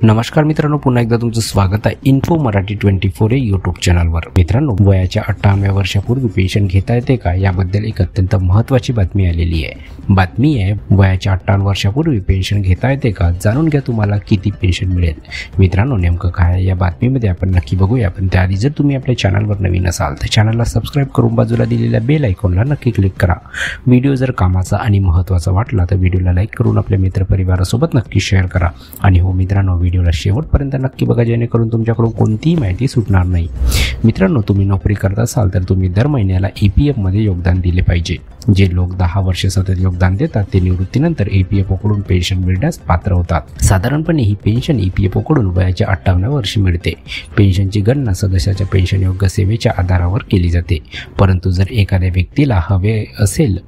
नमस्कार मित्रांनो, पुन्हा एकदा तुमचं स्वागत आहे इन्फो मराठी 24 या यूट्यूब चॅनलवर। मित्रांनो, वयाच्या 58व्या वर्षापूर्वी पेन्शन घेता येते का याबद्दल एक अत्यंत महत्त्वाची बातमी आलेली आहे। बातमी आहे वयाच्या 58 वर्षापूर्वी पेन्शन घेता येते का, जाणून घ्या तुम्हाला किती पेन्शन मिळेल। मित्रांनो, नेमकं काय या बातमीमध्ये आपण नक्की बघूया। पण त्याआधी जर तुम्ही आपल्या चॅनलवर नवीन असाल तर चॅनलला सबस्क्राईब करून बाजूला दिलेल्या बेल आयकॉनला नक्की क्लिक करा। व्हिडिओ जर कामाचा आणि महत्त्वाचा वाटला तर व्हिडिओला लाईक करून आपल्या मित्रपरिवारासोबत नक्की शेअर करा। आणि हो मित्रांनो, व्हिडिओला शेवटपर्यंत नक्की बघा, जेणेकरून तुमच्याकडून कोणतीही माहिती सुटणार नाही। मित्रांनो, तुम्ही नोकरी करत असाल तर तुम्ही दर महिन्याला EPF मध्ये योगदान दिले पाहिजे। जे लोक 10 वर्ष सतत योगदान देतात ते निवृत्तीनंतर EPF कडून पेन्शन मिळण्यास पात्र होतात। साधारणपणे ही पेन्शन EPF कडून वयाच्या 58व्या वर्षी मिळते। पेन्शनची गणना सदस्याच्या पेन्शन योग्य सेवेच्या आधारावर केली जाते, परंतु जर एखाद्या व्यक्तीला हवे असेल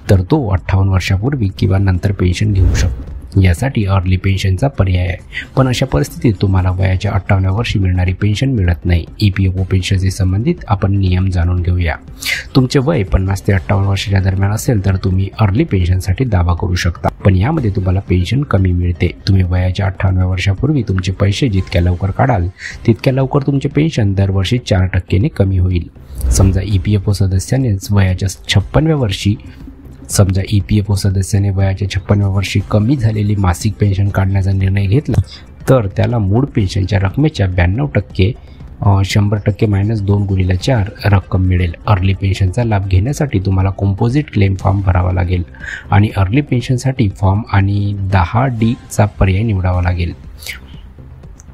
तर तो 58 वर्षापूर्वी किंवा नंतर पेन्शन घेऊ शकतो। यासाठी अर्ली पेन्शनचा पर्याय आहे, पण अशा परिस्थितीत तुम्हाला वयाच्या 58व्या वर्षी मिळणारी पेन्शन मिळत नाही। EPF पेन्शनशी संबंधित आपण नियम जाणून घेऊया। तुमचे वय 50 ते 58 वर्षाच्या दरम्यान असेल तर तुम्ही अर्ली पेन्शनसाठी दावा करू शकता, पण यामध्ये तुम्हाला पेन्शन कमी मिळते। तुम्ही वयाच्या 58व्या वर्षापूर्वी तुमचे पैसे जितक्या लवकर काढाल तितक्या लवकर तुमचे पेन्शन दरवर्षी 4% कमी होईल। समजा EPF सदस्याने वयाच्या 56व्या वर्षी कमी झालेली मासिक पेन्शन काढण्याचा निर्णय घेतला तर त्याला मूळ पेन्शनच्या रकमेच्या 92% 100% -2 × 4 रक्कम मिळेल। अर्ली पेन्शनचा लाभ घेण्यासाठी तुम्हाला कंपोजिट क्लेम फॉर्म भरावा लागेल आणि अर्ली पेन्शनसाठी फॉर्म आणि 10D चा पर्याय निवडावा लागेल।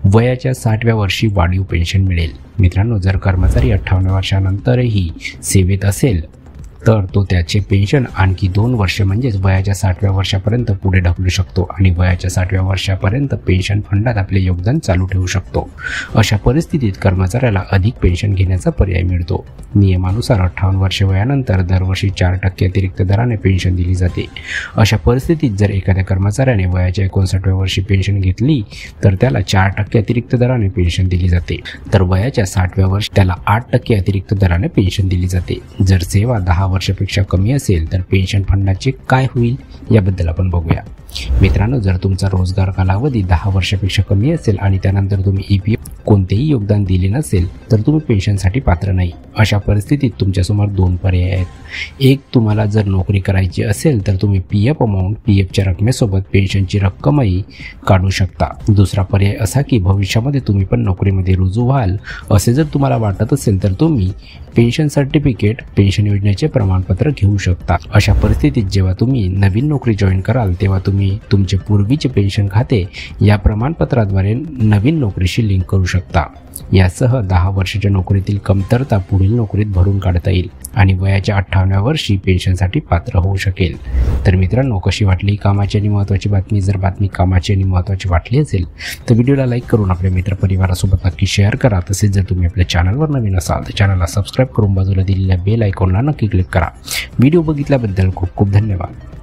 वयाच्या 60व्या वर्षी वाढीव पेन्शन मिळेल। मित्रांनो, जर कर्मचारी 58 वर्षानंतरही सेवेत असेल तर तो त्याचे पेन्शन आणखी 2 वर्ष म्हणजेच वयाच्या 60व्या वर्षापर्यंत पुढे ढकलू शकतो आणि वयाच्या 60व्या वर्षापर्यंत पेन्शन फंडात आपले योगदान चालू ठेवू शकतो। अशा परिस्थितीत कर्मचाऱ्याला अधिक पेन्शन घेण्याचा पर्याय मिळतो। नियमानुसार 58 वर्ष वयानंतर दरवर्षी 4% अतिरिक्त दराने पेन्शन दिली जाते। अशा परिस्थितीत जर एखाद्या कर्मचाऱ्याने वयाच्या 59व्या वर्षी पेन्शन घेतली तर त्याला 4% अतिरिक्त दराने पेन्शन दिली जाते, तर वयाच्या 60व्या वर्षी त्याला 8% अतिरिक्त दराने पेन्शन दिली जाते। जर सेवा 10 वर्षापेक्षा कमी असेल तर पेन्शन फंडाचे काय होईल याबद्दल आपण बघूया। मित्रांनो, जर तुमचा रोजगार कालावधी 10 वर्षापेक्षा कमी असेल आणि त्यानंतर तुम्ही EPF कोणतेही योगदान दिले नसेल तर तुम्ही पेन्शनसाठी पात्र नाही। अशा परिस्थितीत तुमच्यासमोर 2 पर्याय आहेत। एक, तुम्हाला जर नोकरी करायची असेल तर तुम्ही PF अमाऊंट PFच्या रकमेसोबत पेन्शनची रक्कमही काढू शकता। दुसरा पर्याय असा की भविष्यामध्ये तुम्ही पण नोकरीमध्ये रुजू व्हाल असे जर तुम्हाला वाटत असेल तर तुम्ही पेन्शन सर्टिफिकेट पेन्शन योजनेचे प्रमाणपत्र घेऊ शकता। अशा परिस्थितीत जेव्हा तुम्ही नवीन नोकरी जॉईन कराल तेव्हा तुम्ही तुमचे पूर्वीचे पेन्शन खाते या प्रमाणपत्राद्वारे नवीन नोकरीशी लिंक करू शकता। यासह 10 वर्षाच्या नोकरीतील कमतरता पुढील नोकरीत भरून काढता येईल आणि वयाच्या 58व्या वर्षी पेन्शनसाठी पात्र होऊ शकेल। तर मित्रांनो, कशी वाटली कामाची आणि महत्त्वाची बातमी? जर बातमी कामाची आणि महत्त्वाची वाटली असेल तर व्हिडिओला लाईक करून आपल्या मित्रपरिवारासोबत नक्की शेअर करा। तसेच जर तुम्ही आपल्या चॅनलवर नवीन असाल तर चॅनलला सबस्क्राईब करून बाजूला दिलेल्या बेल आयकॉनला नक्की क्लिक करा। व्हिडिओ बघितल्याबद्दल खूप खूप धन्यवाद।